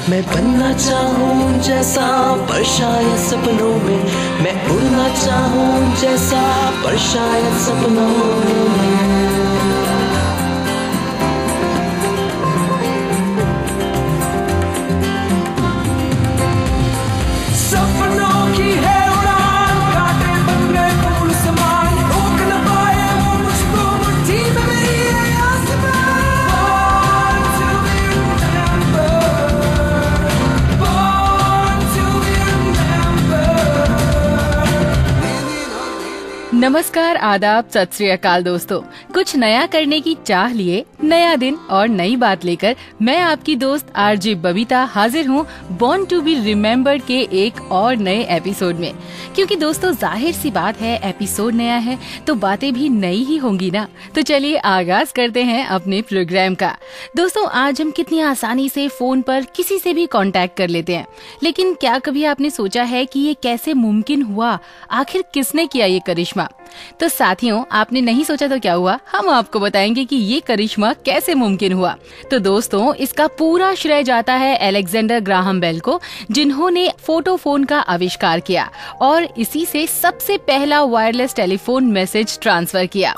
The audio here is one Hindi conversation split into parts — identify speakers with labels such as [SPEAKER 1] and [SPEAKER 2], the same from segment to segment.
[SPEAKER 1] मैं बनना चाहूँ जैसा पर शायद सपनों में, मैं उड़ना चाहूँ जैसा पर शायद सपनों में।
[SPEAKER 2] नमस्कार, आदाब, सत श्री अकाल दोस्तों। कुछ नया करने की चाह लिए नया दिन और नई बात लेकर मैं आपकी दोस्त आरजे बबीता हाजिर हूँ बॉर्न टू बी रिमेम्बर्ड के एक और नए एपिसोड में। क्योंकि दोस्तों जाहिर सी बात है, एपिसोड नया है तो बातें भी नई ही होंगी ना। तो चलिए आगाज करते हैं अपने प्रोग्राम का। दोस्तों आज हम कितनी आसानी से फोन पर किसी से भी कांटेक्ट कर लेते हैं, लेकिन क्या कभी आपने सोचा है कि ये कैसे मुमकिन हुआ? आखिर किसने किया ये करिश्मा? तो साथियों, आपने नहीं सोचा तो क्या हुआ, हम आपको बताएंगे कि ये करिश्मा कैसे मुमकिन हुआ। तो दोस्तों इसका पूरा श्रेय जाता है अलेक्जेंडर ग्राहम बेल को, जिन्होंने फोटोफोन का आविष्कार किया और इसी से सबसे पहला वायरलेस टेलीफोन मैसेज ट्रांसफर किया।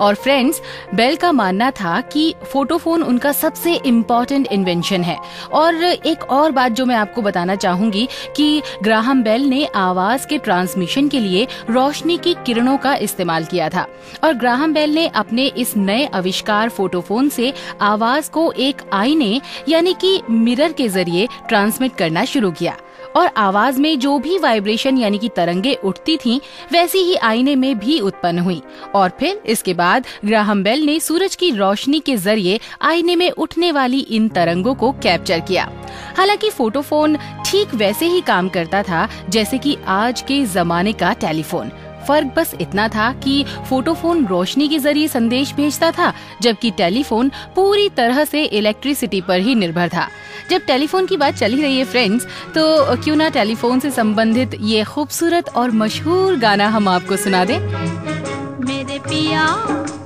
[SPEAKER 2] और फ्रेंड्स, बेल का मानना था कि फोटोफोन उनका सबसे इम्पोर्टेंट इन्वेंशन है। और एक और बात जो मैं आपको बताना चाहूंगी कि ग्राहम बेल ने आवाज के ट्रांसमिशन के लिए रोशनी की किरणों का इस्तेमाल किया था। और ग्राहम बेल ने अपने इस नए आविष्कार फोटोफोन से आवाज को एक आईने यानी कि मिरर के जरिए ट्रांसमिट करना शुरू किया। और आवाज में जो भी वाइब्रेशन यानी कि तरंगे उठती थीं, वैसी ही आईने में भी उत्पन्न हुई। और फिर इसके बाद ग्राहम बेल ने सूरज की रोशनी के जरिए आईने में उठने वाली इन तरंगों को कैप्चर किया। हालांकि फोटोफोन ठीक वैसे ही काम करता था जैसे कि आज के जमाने का टेलीफोन। फर्क बस इतना था कि फोटोफोन रोशनी के जरिए संदेश भेजता था, जबकि टेलीफोन पूरी तरह से इलेक्ट्रिसिटी पर ही निर्भर था। जब टेलीफोन की बात चली रही है फ्रेंड्स, तो क्यों ना टेलीफोन से संबंधित ये खूबसूरत और मशहूर गाना हम आपको सुना दें।
[SPEAKER 3] मेरे पिया,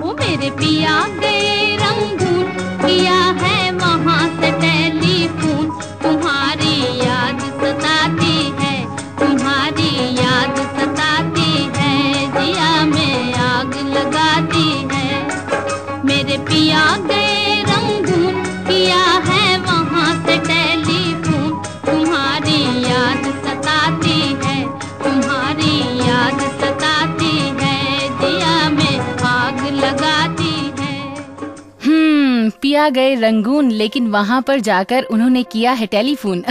[SPEAKER 3] ओ मेरे पिया गए रंगून, किया है वहाँ से टेलीफोन, तुम्हारी याद सताती है, तुम्हारी याद सताती है, जिया में आग लगाती है। मेरे पिया गए रंगून, किया है वहाँ से टेलीफोन, तुम्हारी याद सताती है, तुम्हारी याद सताती है, जिया में आग लगाती है।
[SPEAKER 2] पिया गए रंगून, लेकिन वहाँ पर जाकर उन्होंने किया है टेलीफोन।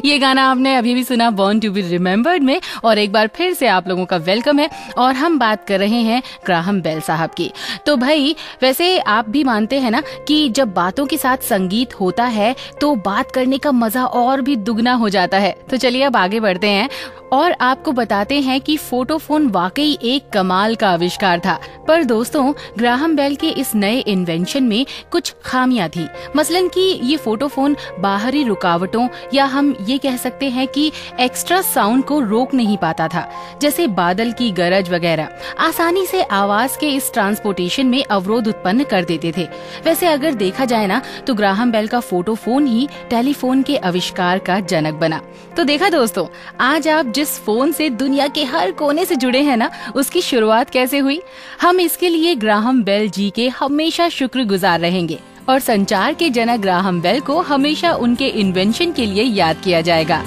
[SPEAKER 2] ये गाना आपने अभी भी सुना बॉर्न टू बी रिमेम्बर्ड में। और एक बार फिर से आप लोगों का वेलकम है। और हम बात कर रहे हैं ग्राहम बेल साहब की। तो भाई, वैसे आप भी मानते हैं ना कि जब बातों के साथ संगीत होता है तो बात करने का मजा और भी दुगना हो जाता है। तो चलिए अब आगे बढ़ते हैं और आपको बताते हैं कि फोटोफोन वाकई एक कमाल का आविष्कार था। पर दोस्तों, ग्राहम बेल के इस नए इन्वेंशन में कुछ खामियां थी। मसलन कि ये फोटोफोन बाहरी रुकावटों या हम ये कह सकते हैं कि एक्स्ट्रा साउंड को रोक नहीं पाता था, जैसे बादल की गरज वगैरह। आसानी से आवाज के इस ट्रांसपोर्टेशन में अवरोध उत्पन्न कर देते थे। वैसे अगर देखा जाए ना, तो ग्राहम बेल का फोटोफोन ही टेलीफोन के आविष्कार का जनक बना। तो देखा दोस्तों, आज आप जिस फोन से दुनिया के हर कोने से जुड़े हैं ना, उसकी शुरुआत कैसे हुई? हम इसके लिए ग्राहम बेल जी के हमेशा शुक्रगुजार रहेंगे और संचार के जनक ग्राहम बेल को हमेशा उनके इन्वेंशन के लिए याद किया जाएगा।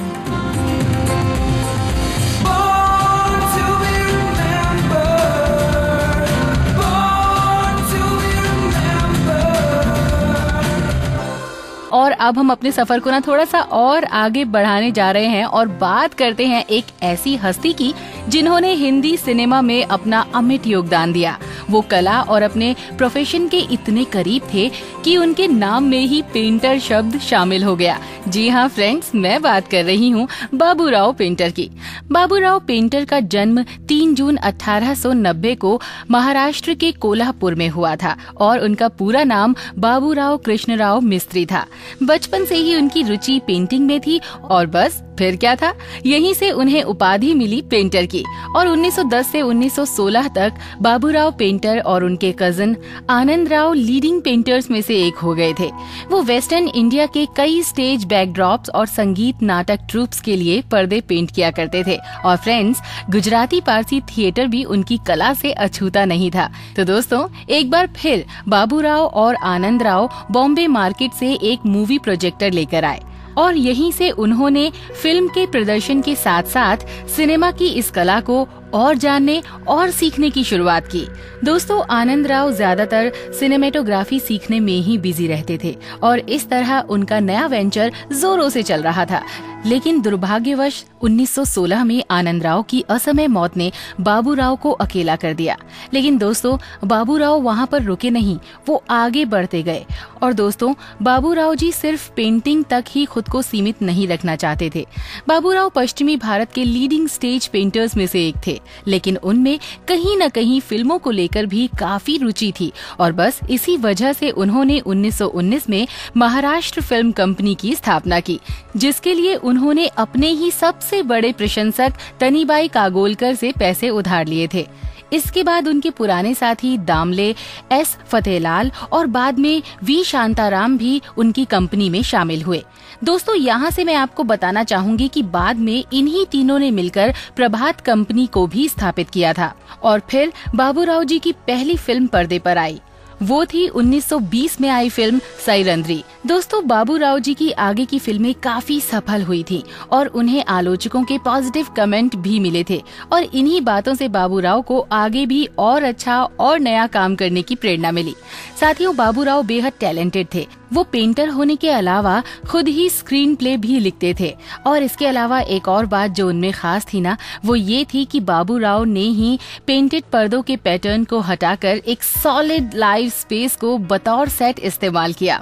[SPEAKER 2] और अब हम अपने सफर को ना थोड़ा सा और आगे बढ़ाने जा रहे हैं और बात करते हैं एक ऐसी हस्ती की जिन्होंने हिंदी सिनेमा में अपना अमिट योगदान दिया। वो कला और अपने प्रोफेशन के इतने करीब थे कि उनके नाम में ही पेंटर शब्द शामिल हो गया। जी हाँ फ्रेंड्स, मैं बात कर रही हूँ बाबूराव पेंटर की। बाबूराव पेंटर का जन्म 3 जून 1890 को महाराष्ट्र के कोल्हापुर में हुआ था और उनका पूरा नाम बाबूराव कृष्णराव मिस्त्री था। बचपन से ही उनकी रुचि पेंटिंग में थी और बस फिर क्या था, यहीं से उन्हें उपाधि मिली पेंटर की और 1910 से 1916 तक बाबूराव पेंटर और उनके कजिन आनंदराव लीडिंग पेंटर्स में से एक हो गए थे। वो वेस्टर्न इंडिया के कई स्टेज बैकड्रॉप्स और संगीत नाटक ट्रूप्स के लिए पर्दे पेंट किया करते थे और फ्रेंड्स, गुजराती पारसी थिएटर भी उनकी कला से अछूता नहीं था। तो दोस्तों, एक बार फिर बाबूराव और आनंदराव बॉम्बे मार्केट से एक मूवी प्रोजेक्टर लेकर आए और यहीं से उन्होंने फिल्म के प्रदर्शन के साथ साथ सिनेमा की इस कला को और जानने और सीखने की शुरुआत की। दोस्तों, आनंदराव ज्यादातर सिनेमेटोग्राफी सीखने में ही बिजी रहते थे और इस तरह उनका नया वेंचर जोरों से चल रहा था। लेकिन दुर्भाग्यवश 1916 में आनंदराव की असमय मौत ने बाबूराव को अकेला कर दिया। लेकिन दोस्तों, बाबूराव वहां पर रुके नहीं, वो आगे बढ़ते गए। और दोस्तों, बाबूराव जी सिर्फ पेंटिंग तक ही खुद को सीमित नहीं रखना चाहते थे। बाबूराव पश्चिमी भारत के लीडिंग स्टेज पेंटर्स में से एक थे, लेकिन उनमें कहीं न कहीं फिल्मों को लेकर भी काफी रुचि थी और बस इसी वजह से उन्होंने 1919 में महाराष्ट्र फिल्म कंपनी की स्थापना की, जिसके लिए उन्होंने अपने ही सबसे बड़े प्रशंसक तनीबाई कागोलकर से पैसे उधार लिए थे। इसके बाद उनके पुराने साथी दामले, एस फतेहलाल और बाद में वी शांताराम भी उनकी कंपनी में शामिल हुए। दोस्तों, यहाँ से मैं आपको बताना चाहूंगी कि बाद में इन्हीं तीनों ने मिलकर प्रभात कंपनी को भी स्थापित किया था और फिर बाबूराव जी की पहली फिल्म पर्दे पर आई। वो थी 1920 में आई फिल्म सैरंध्री। दोस्तों, बाबूराव जी की आगे की फिल्में काफी सफल हुई थीं और उन्हें आलोचकों के पॉजिटिव कमेंट भी मिले थे और इन्हीं बातों से बाबूराव को आगे भी और अच्छा और नया काम करने की प्रेरणा मिली। साथियों, बाबूराव बेहद टैलेंटेड थे। वो पेंटर होने के अलावा खुद ही स्क्रीन प्ले भी लिखते थे और इसके अलावा एक और बात जो उनमें खास थी ना, वो ये थी कि बाबूराव ने ही पेंटेड पर्दों के पैटर्न को हटाकर एक सॉलिड लाइव स्पेस को बतौर सेट इस्तेमाल किया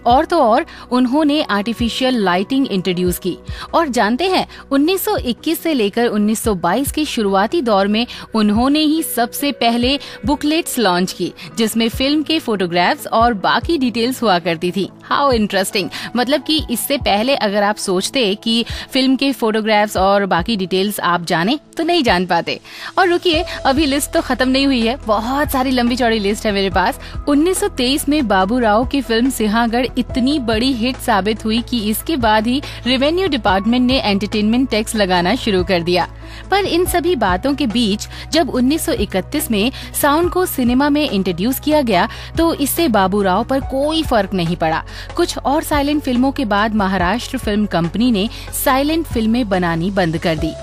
[SPEAKER 2] और तो और उन्होंने आर्टिफिशियल लाइटिंग इंट्रोड्यूस की। और जानते हैं, 1921 से लेकर 1922 के शुरुआती दौर में उन्होंने ही सबसे पहले बुकलेट्स लॉन्च की, जिसमें फिल्म के फोटोग्राफ्स और बाकी डिटेल्स हुआ करती थी। How interesting. मतलब कि इससे पहले अगर आप सोचते कि फिल्म के फोटोग्राफ्स और बाकी डिटेल्स आप जाने तो नहीं जान पाते। और रुकिए, अभी लिस्ट तो खत्म नहीं हुई है, बहुत सारी लंबी चौड़ी लिस्ट है मेरे पास। 1923 में बाबूराव की फिल्म सिंहागढ़ इतनी बड़ी हिट साबित हुई कि इसके बाद ही रेवेन्यू डिपार्टमेंट ने एंटरटेनमेंट टैक्स लगाना शुरू कर दिया। पर इन सभी बातों के बीच जब 1931 में साउंड को सिनेमा में इंट्रोड्यूस किया गया तो इससे बाबूराव पर कोई फर्क नहीं पड़ा। कुछ और साइलेंट फिल्मों के बाद महाराष्ट्र फिल्म कंपनी ने साइलेंट फिल्में बनानी बंद कर दी।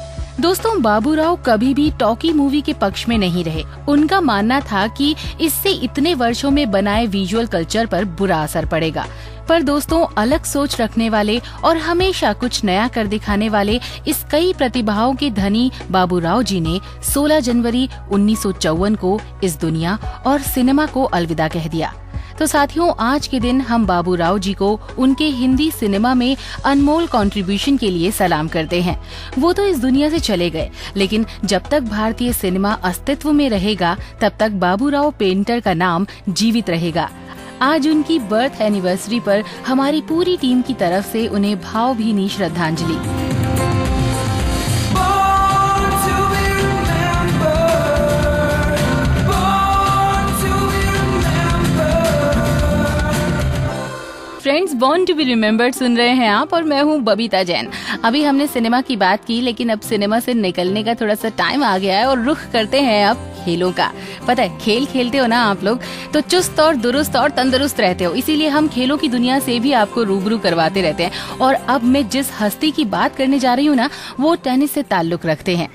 [SPEAKER 2] दोस्तों, बाबूराव कभी भी टॉकी मूवी के पक्ष में नहीं रहे। उनका मानना था कि इससे इतने वर्षों में बनाए विजुअल कल्चर पर बुरा असर पड़ेगा। पर दोस्तों, अलग सोच रखने वाले और हमेशा कुछ नया कर दिखाने वाले इस कई प्रतिभाओं के धनी बाबूराव जी ने 16 जनवरी 1954 को इस दुनिया और सिनेमा को अलविदा कह दिया। तो साथियों, आज के दिन हम बाबूराव जी को उनके हिंदी सिनेमा में अनमोल कंट्रीब्यूशन के लिए सलाम करते हैं। वो तो इस दुनिया से चले गए, लेकिन जब तक भारतीय सिनेमा अस्तित्व में रहेगा तब तक बाबूराव पेंटर का नाम जीवित रहेगा। आज उनकी बर्थ एनिवर्सरी पर हमारी पूरी टीम की तरफ से उन्हें भावभीनी श्रद्धांजलि। Friends, born to be remembered सुन रहे हैं आप और मैं हूं बबीता जैन। अभी हमने सिनेमा की बात की, लेकिन अब सिनेमा से निकलने का थोड़ा सा टाइम आ गया है और रुख करते हैं अब खेलों का। पता है, खेल खेलते हो ना आप लोग तो चुस्त और दुरुस्त और तंदुरुस्त रहते हो, इसीलिए हम खेलों की दुनिया से भी आपको रूबरू करवाते रहते हैं। और अब मैं जिस हस्ती की बात करने जा रही हूँ ना, वो टेनिस से ताल्लुक रखते हैं।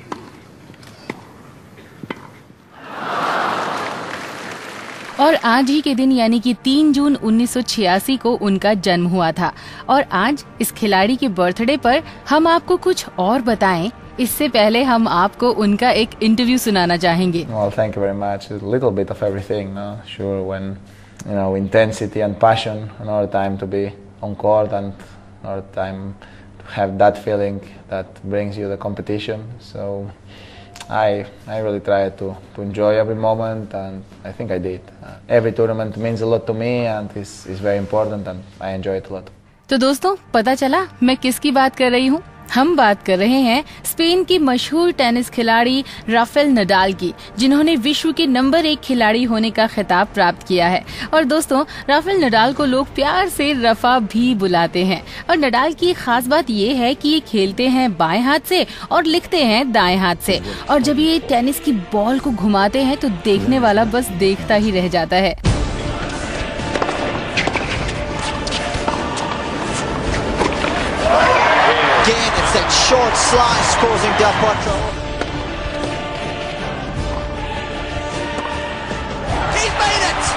[SPEAKER 2] और आज ही के दिन यानी कि 3 जून 1986 को उनका जन्म हुआ था। और आज इस खिलाड़ी के बर्थडे पर हम आपको कुछ और बताएं, इससे पहले हम आपको उनका एक इंटरव्यू सुनाना चाहेंगे।
[SPEAKER 4] Well, thank you very much. A little bit of everything, no? Sure, when intensity and passion, another time to be on court and another time to have that feeling that brings you the competition. So I really try to enjoy every moment, and I think I did. Every tournament means a lot to me and is very important, and I enjoy it a lot.
[SPEAKER 2] तो दोस्तों, पता चला मैं किसकी बात कर रही हूँ? हम बात कर रहे हैं स्पेन की मशहूर टेनिस खिलाड़ी राफेल नडाल की, जिन्होंने विश्व के नंबर 1 खिलाड़ी होने का खिताब प्राप्त किया है। और दोस्तों, राफेल नडाल को लोग प्यार से रफा भी बुलाते हैं। और नडाल की खास बात ये है कि ये खेलते हैं बाएं हाथ से और लिखते हैं दाएं हाथ से। और जब ये टेनिस की बॉल को घुमाते हैं तो देखने वाला बस देखता ही रह जाता है।
[SPEAKER 5] Again, it's that short slice causing Del Potro. He's made it!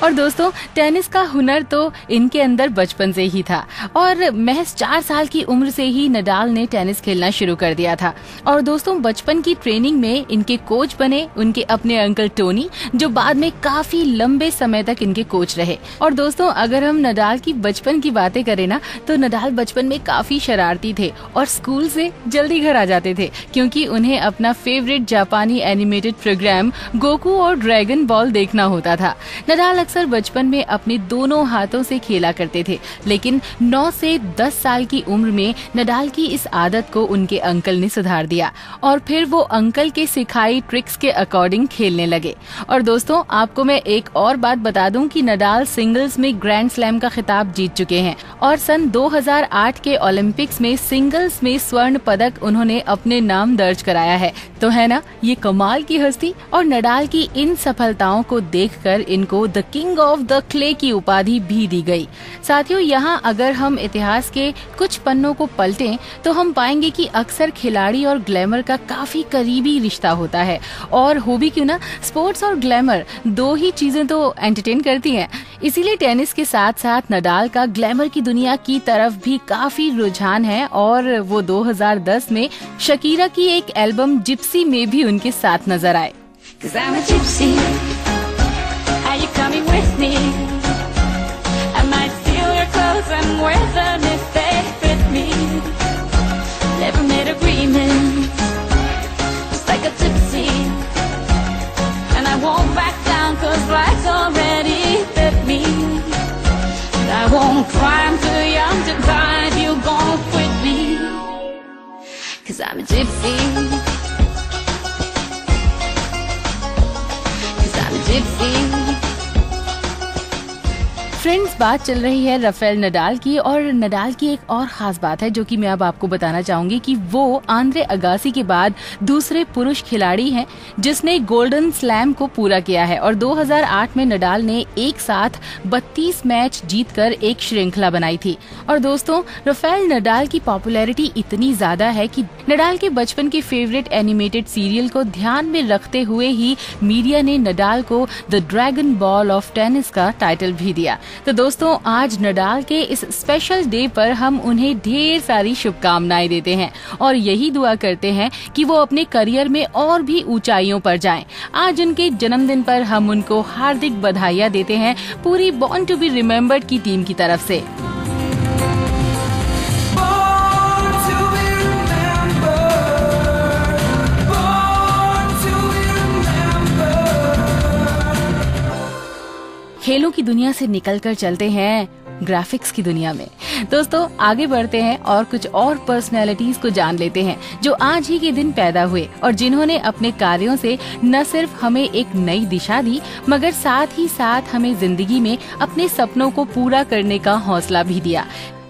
[SPEAKER 2] और दोस्तों, टेनिस का हुनर तो इनके अंदर बचपन से ही था और महज 4 साल की उम्र से ही नडाल ने टेनिस खेलना शुरू कर दिया था। और दोस्तों, बचपन की ट्रेनिंग में इनके कोच बने उनके अपने अंकल टोनी, जो बाद में काफी लंबे समय तक इनके कोच रहे। और दोस्तों, अगर हम नडाल की बचपन की बातें करें ना, तो नडाल बचपन में काफी शरारती थे और स्कूल से जल्दी घर आ जाते थे, क्योंकि उन्हें अपना फेवरेट जापानी एनिमेटेड प्रोग्राम गोकू और ड्रैगन बॉल देखना होता था। नडाल अक्सर बचपन में अपने दोनों हाथों से खेला करते थे, लेकिन 9 से 10 साल की उम्र में नडाल की इस आदत को उनके अंकल ने सुधार दिया और फिर वो अंकल के सिखाई ट्रिक्स के अकॉर्डिंग खेलने लगे। और दोस्तों, आपको मैं एक और बात बता दूं कि नडाल सिंगल्स में ग्रैंड स्लैम का खिताब जीत चुके हैं और सन 2008 के ओलंपिक्स में सिंगल्स में स्वर्ण पदक उन्होंने अपने नाम दर्ज कराया है। तो है ना ये कमाल की हस्ती। और नडाल की इन सफलताओं को देखकर इनको the king of the clay की उपाधि भी दी गई। साथियों, यहाँ अगर हम इतिहास के कुछ पन्नों को पलटें तो हम पाएंगे कि अक्सर खिलाड़ी और ग्लैमर का काफी करीबी रिश्ता होता है। और हो भी क्यों ना, स्पोर्ट्स और ग्लैमर दो ही चीजें तो एंटरटेन करती हैं। इसीलिए टेनिस के साथ साथ नडाल का ग्लैमर की दुनिया की तरफ भी काफी रुझान है और वो 2010 में शकीरा की एक एल्बम जिप्सी में भी उनके साथ नजर आए।
[SPEAKER 6] Are you coming with me? I might steal your clothes and wear them if they fit me. Never made agreements, just like a gypsy. And I won't back down 'cause life's already bit me. And I won't cry, I'm too young to die if you gon' quit me. 'Cause I'm a gypsy. 'Cause I'm a gypsy.
[SPEAKER 2] Friends, बात चल रही है राफेल नडाल की और नडाल की एक और खास बात है जो कि मैं अब आपको बताना चाहूंगी कि वो आंद्रे अगासी के बाद दूसरे पुरुष खिलाड़ी हैं जिसने गोल्डन स्लैम को पूरा किया है। और 2008 में नडाल ने एक साथ 32 मैच जीतकर एक श्रृंखला बनाई थी। और दोस्तों, राफेल नडाल की पॉपुलैरिटी इतनी ज्यादा है कि नडाल के बचपन के फेवरेट एनिमेटेड सीरियल को ध्यान में रखते हुए ही मीडिया ने नडाल को the dragon ball of tennis का टाइटल भी दिया। तो दोस्तों, आज नडाल के इस स्पेशल डे पर हम उन्हें ढेर सारी शुभकामनाएं देते हैं और यही दुआ करते हैं कि वो अपने करियर में और भी ऊंचाइयों पर जाएं। आज उनके जन्मदिन पर हम उनको हार्दिक बधाइयां देते हैं पूरी बॉर्न टू बी रिमेम्बर्ड की टीम की तरफ से। खेलों की दुनिया से निकलकर चलते हैं ग्राफिक्स की दुनिया में। दोस्तों, आगे बढ़ते हैं और कुछ और पर्सनैलिटीज को जान लेते हैं जो आज ही के दिन पैदा हुए और जिन्होंने अपने कार्यों से न सिर्फ हमें एक नई दिशा दी मगर साथ ही साथ हमें जिंदगी में अपने सपनों को पूरा करने का हौसला भी दिया।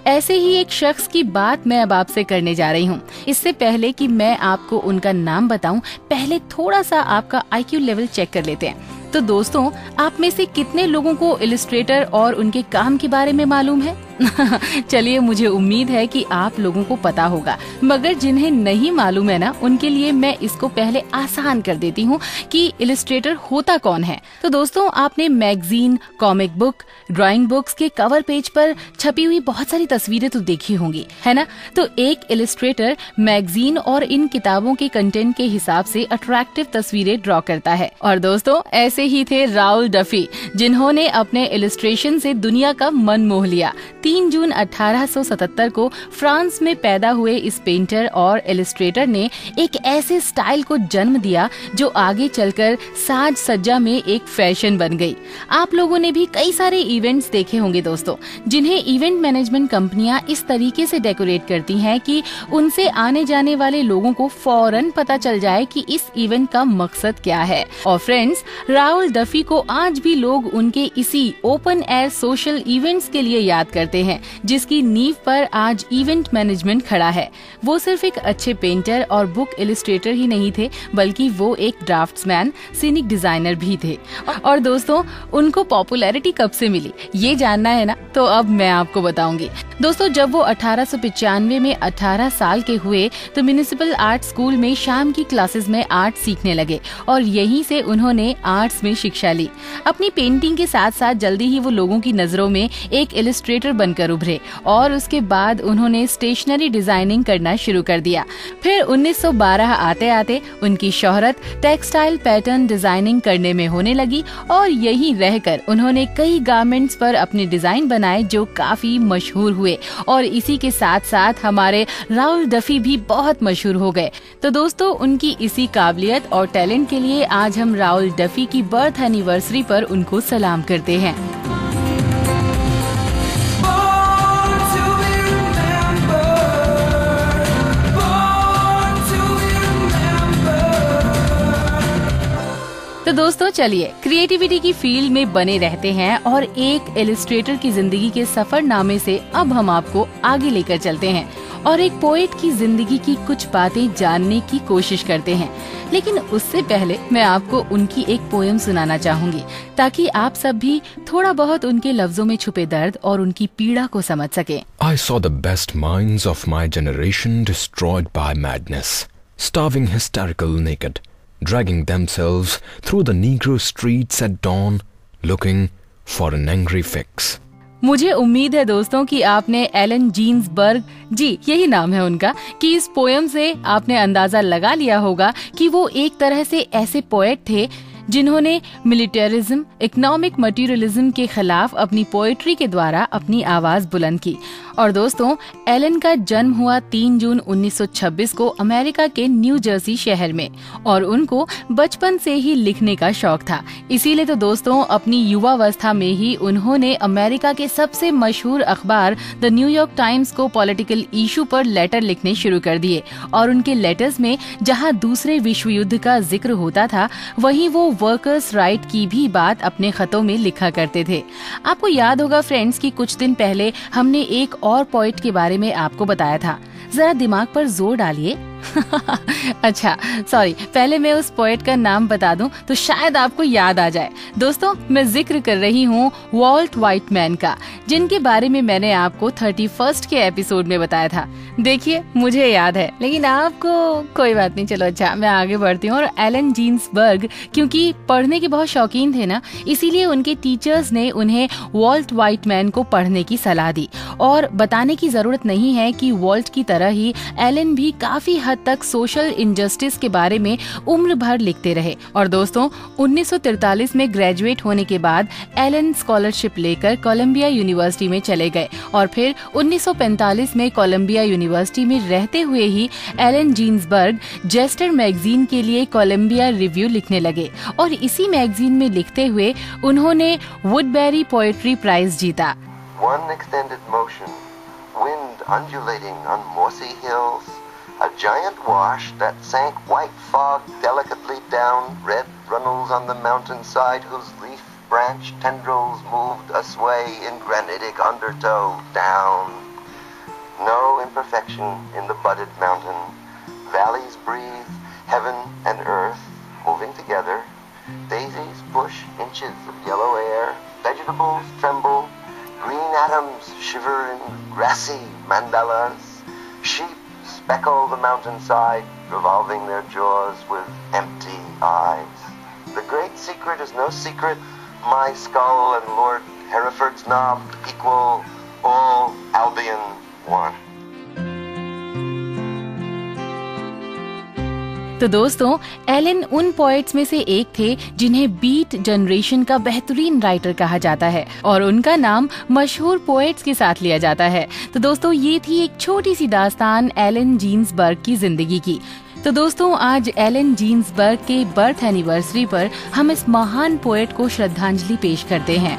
[SPEAKER 2] ऐसे ही एक शख्स की बात मैं अब आपसे करने जा रही हूँ। इससे पहले कि मैं आपको उनका नाम बताऊं, पहले थोड़ा सा आपका IQ लेवल चेक कर लेते हैं। तो दोस्तों, आप में से कितने लोगों को इलस्ट्रेटर और उनके काम के बारे में मालूम है? चलिए, मुझे उम्मीद है कि आप लोगों को पता होगा, मगर जिन्हें नहीं मालूम है ना, उनके लिए मैं इसको पहले आसान कर देती हूँ कि इलस्ट्रेटर होता कौन है। तो दोस्तों, आपने magazine, comic book, drawing books के कवर पेज पर छपी हुई बहुत सारी तस्वीरें तो देखी होंगी, है ना? तो एक इलस्ट्रेटर मैगजीन और इन किताबों के कंटेंट के हिसाब से अट्रैक्टिव तस्वीरें ड्रॉ करता है। और दोस्तों, ऐसे ही थे राउल डफी, जिन्होंने अपने इलस्ट्रेशन से दुनिया का मन मोह लिया। 3 जून 1877 को फ्रांस में पैदा हुए इस पेंटर और इलस्ट्रेटर ने एक ऐसे स्टाइल को जन्म दिया जो आगे चलकर साज सज्जा में एक फैशन बन गई। आप लोगों ने भी कई सारे इवेंट्स देखे होंगे दोस्तों, जिन्हें इवेंट मैनेजमेंट कंपनियां इस तरीके से डेकोरेट करती हैं कि उनसे आने जाने वाले लोगों को फौरन पता चल जाए कि इस इवेंट का मकसद क्या है। और फ्रेंड्स, राउल डफी को आज भी लोग उनके इसी ओपन एयर सोशल इवेंट्स के लिए याद करते हैं, जिसकी नींव पर आज इवेंट मैनेजमेंट खड़ा है। वो सिर्फ एक अच्छे पेंटर और बुक इलस्ट्रेटर ही नहीं थे, बल्कि वो एक ड्राफ्ट्समैन, सीनिक डिजाइनर भी थे। और दोस्तों, उनको पॉपुलैरिटी कब से मिली, ये जानना है ना? तो अब मैं आपको बताऊंगी। दोस्तों, जब वो 1895 में 18 साल के हुए तो म्युनिसिपल आर्ट स्कूल में शाम की क्लासेस में आर्ट सीखने लगे और यहीं से उन्होंने आर्ट्स में शिक्षा ली। अपनी पेंटिंग के साथ साथ जल्दी ही वो लोगों की नजरों में एक इलस्ट्रेटर बनकर उभरे और उसके बाद उन्होंने स्टेशनरी डिजाइनिंग करना शुरू कर दिया। फिर 1912 आते आते उनकी शोहरत टेक्सटाइल पैटर्न डिजाइनिंग करने में होने लगी और यहीं रहकर उन्होंने कई गारमेंट्स पर अपने डिजाइन बनाए जो काफी मशहूर हुए और इसी के साथ साथ हमारे राउल डफी भी बहुत मशहूर हो गए। तो दोस्तों, उनकी इसी काबिलियत और टैलेंट के लिए आज हम राउल डफी की बर्थ एनिवर्सरी पर उनको सलाम करते हैं। तो दोस्तों, चलिए क्रिएटिविटी की फील्ड में बने रहते हैं और एक इलस्ट्रेटर की जिंदगी के सफरनामे से अब हम आपको आगे लेकर चलते हैं और एक पोएट की जिंदगी की कुछ बातें जानने की कोशिश करते हैं। लेकिन उससे पहले मैं आपको उनकी एक पोएम सुनाना चाहूंगी, ताकि आप सब भी थोड़ा बहुत उनके लफ्जों में छुपे दर्द और उनकी पीड़ा को समझ सके।
[SPEAKER 7] I saw the best minds of my generation destroyed by madness, starving hysterical naked, dragging themselves through the Negro streets at dawn, looking for an angry fix.
[SPEAKER 2] मुझे उम्मीद है दोस्तों कि आपने एलन जीन्सबर्ग, जी यही नाम है उनका, कि इस पोएम से आपने अंदाजा लगा लिया होगा कि वो एक तरह से ऐसे पोएट थे जिन्होंने मिलिटरिज्म, इकोनॉमिक मटेरियलिज्म के खिलाफ अपनी पोएट्री के द्वारा अपनी आवाज बुलंद की। और दोस्तों, एलन का जन्म हुआ 3 जून 1926 को अमेरिका के न्यू जर्सी शहर में और उनको बचपन से ही लिखने का शौक था। इसीलिए तो दोस्तों, अपनी युवावस्था में ही उन्होंने अमेरिका के सबसे मशहूर अखबार द न्यूयॉर्क टाइम्स को पॉलिटिकल इशू पर लेटर लिखने शुरू कर दिए और उनके लेटर्स में जहां दूसरे विश्व युद्ध का जिक्र होता था, वहीं वो वर्कर्स राइट की भी बात अपने खतों में लिखा करते थे। आपको याद होगा फ्रेंड्स कि कुछ दिन पहले हमने एक और पोएट के बारे में आपको बताया था। जरा दिमाग पर जोर डालिए। अच्छा सॉरी, पहले मैं उस पोएट का नाम बता दूं तो शायद आपको याद आ जाए। दोस्तों, मैं जिक्र कर रही हूँ वॉल्ट व्हाइटमैन का, जिनके बारे में मैंने आपको 31st के एपिसोड में बताया था। देखिए, मुझे याद है, लेकिन आपको कोई बात नहीं। चलो अच्छा, मैं आगे बढ़ती हूँ। और एलन जीन्सबर्ग क्योंकि पढ़ने के बहुत शौकीन थे ना, इसीलिए उनके टीचर्स ने उन्हें वॉल्ट व्हाइटमैन को पढ़ने की सलाह दी। और बताने की जरूरत नहीं है कि वॉल्ट की तरह ही एलन भी काफी हद तक सोशल इनजस्टिस के बारे में उम्र भर लिखते रहे। और दोस्तों, 1943 में ग्रेजुएट होने के बाद एलन स्कॉलरशिप लेकर कोलंबिया यूनिवर्सिटी में चले गए और फिर 1945 में कोलंबिया यूनिवर्सिटी में रहते हुए ही एलन जीन्सबर्ग जेस्टर मैगजीन के लिए कोलंबिया रिव्यू लिखने लगे और इसी मैगजीन में लिखते हुए उन्होंने वुडबेरी पोएट्री प्राइज जीता।
[SPEAKER 8] One extended motion, wind undulating on mossy hills, a giant wash that sank white fog delicately down red runnels on the mountainside whose leaf branch tendrils moved a sway in granitic undertow down. No imperfection in the budded mountain. Valleys breathe, heaven and earth moving together. Daisies push inches of yellow air, vegetables tremble, green atoms shiver in grassy mandalas. Sheep speckle the mountainside, revolving their jaws with empty eyes. The great secret is no secret. My skull and Lord Hereford's knob equal all Albion one.
[SPEAKER 2] तो दोस्तों, एलन उन पोएट्स में से एक थे जिन्हें बीट जनरेशन का बेहतरीन राइटर कहा जाता है और उनका नाम मशहूर पोएट्स के साथ लिया जाता है। तो दोस्तों, ये थी एक छोटी सी दास्तान एलन जीन्सबर्ग की जिंदगी की। तो दोस्तों, आज एलन जीन्सबर्ग के बर्थ एनिवर्सरी पर हम इस महान पोएट को श्रद्धांजलि पेश करते हैं।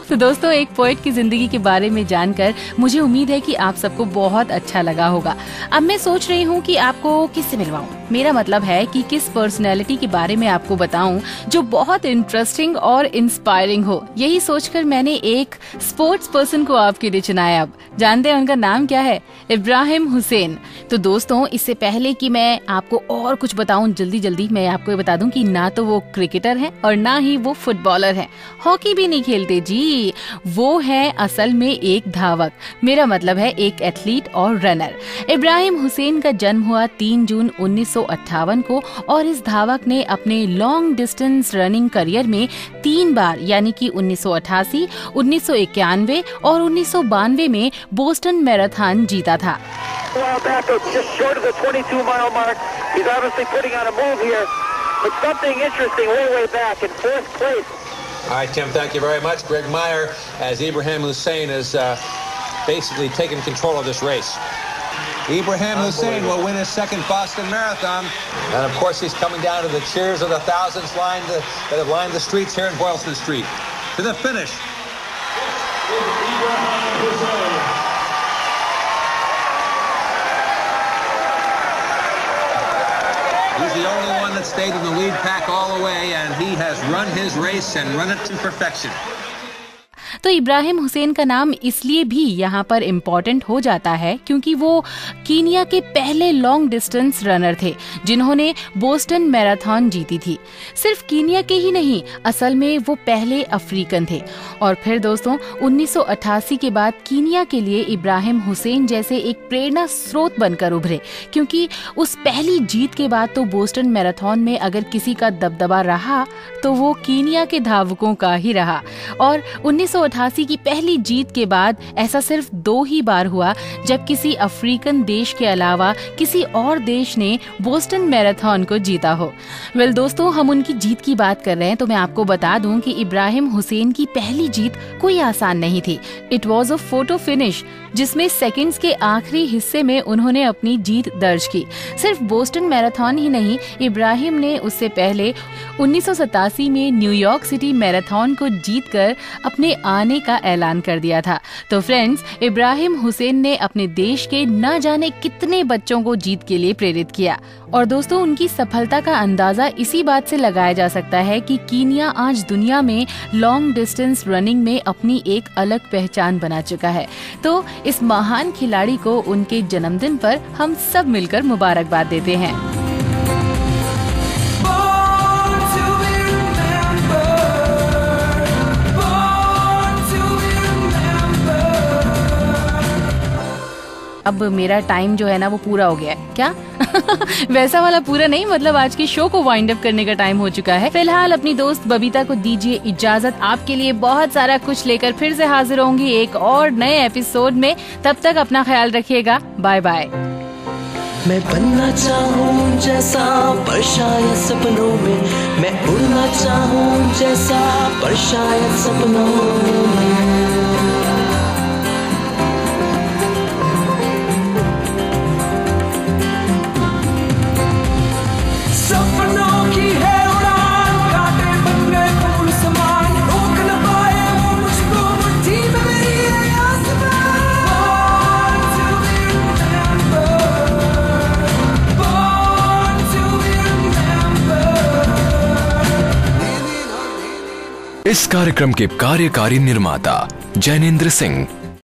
[SPEAKER 2] तो दोस्तों, एक पोएट की जिंदगी के बारे में जानकर मुझे उम्मीद है कि आप सबको बहुत अच्छा लगा होगा। अब मैं सोच रही हूँ कि आपको किससे मिलवाऊं। मेरा मतलब है कि किस पर्सनैलिटी के बारे में आपको बताऊं जो बहुत इंटरेस्टिंग और इंस्पायरिंग हो। यही सोचकर मैंने एक स्पोर्ट्स पर्सन को आपके लिए चुनाया। अब जानते हैं उनका नाम क्या है? इब्राहिम हुसैन। तो दोस्तों, इससे पहले कि मैं आपको और कुछ बताऊं, जल्दी मैं आपको ये बता दूं कि ना तो वो क्रिकेटर हैं और ना ही वो फुटबॉलर हैं। हॉकी भी नहीं खेलते जी, वो है असल में एक धावक। मेरा मतलब है एक एथलीट और रनर। इब्राहिम हुसैन का जन्म हुआ 3 जून 1958 को और इस धावक ने अपने लॉन्ग डिस्टेंस रनिंग करियर में 3 बार यानी कि 1988, 1991 और 1992 में बोस्टन मैराथन जीता था।
[SPEAKER 9] All right, Tim, thank you very much. Greg Meyer, as Ibrahim Hussein has basically taken control of this race. Ibrahim Hussein will win his second Boston Marathon. And, of course, he's coming down to the cheers of the thousands that have lined the streets here in Boylston Street. To the finish. Ibrahim Hussein. He's the only one that stayed in the lead pack all the way, and he has run his race and run it to perfection.
[SPEAKER 2] तो इब्राहिम हुसैन का नाम इसलिए भी यहाँ पर इम्पोर्टेंट हो जाता है क्योंकि वो कीनिया के पहले लॉन्ग डिस्टेंस रनर थे जिन्होंने बोस्टन मैराथन जीती थी। सिर्फ कीनिया के ही नहीं, असल में वो पहले अफ्रीकन थे। और फिर दोस्तों, 1988 के बाद कीनिया के लिए इब्राहिम हुसैन जैसे एक प्रेरणा स्रोत बनकर उभरे, क्योंकि उस पहली जीत के बाद तो बोस्टन मैराथन में अगर किसी का दबदबा रहा तो वो कीनिया के धावकों का ही रहा। और 1988 की पहली जीत के बाद ऐसा सिर्फ 2 ही बार हुआ जब किसी अफ्रीकन देश के अलावा किसी और देश ने बोस्टन मैराथन को जीता हो। वेल दोस्तों, हम उनकी जीत की बात कर रहे हैं तो मैं आपको बता दूं कि इब्राहिम हुसैन की पहली जीत कोई आसान नहीं थी। It was a photo finish जिसमें सेकंड्स के आखिरी हिस्से में उन्होंने अपनी जीत दर्ज की। सिर्फ बोस्टन मैराथन ही नहीं, इब्राहिम ने उससे पहले 1987 में न्यूयॉर्क सिटी मैराथन को जीतकर अपने आने का ऐलान कर दिया था। तो फ्रेंड्स, इब्राहिम हुसैन ने अपने देश के न जाने कितने बच्चों को जीत के लिए प्रेरित किया। और दोस्तों, उनकी सफलता का अंदाजा इसी बात से लगाया जा सकता है कि कीनिया आज दुनिया में लॉन्ग डिस्टेंस रनिंग में अपनी एक अलग पहचान बना चुका है। तो इस महान खिलाड़ी को उनके जन्मदिन पर हम सब मिलकर मुबारकबाद देते हैं। अब मेरा टाइम जो है ना वो पूरा हो गया है। क्या? वैसा वाला पूरा नहीं, मतलब आज के शो को वाइंड अप करने का टाइम हो चुका है। फिलहाल अपनी दोस्त बबीता को दीजिए इजाजत। आपके लिए बहुत सारा कुछ लेकर फिर से हाजिर होंगी एक और नए एपिसोड में। तब तक अपना ख्याल रखिएगा। Bye bye.
[SPEAKER 1] मैं बनना चाहूँ जैसा पर शायद सपनों में, मैं उड़ना चाहूँ जैसा पर शायद सपनों में।
[SPEAKER 7] इस कार्यक्रम के कार्यकारी निर्माता जैनेंद्र सिंह,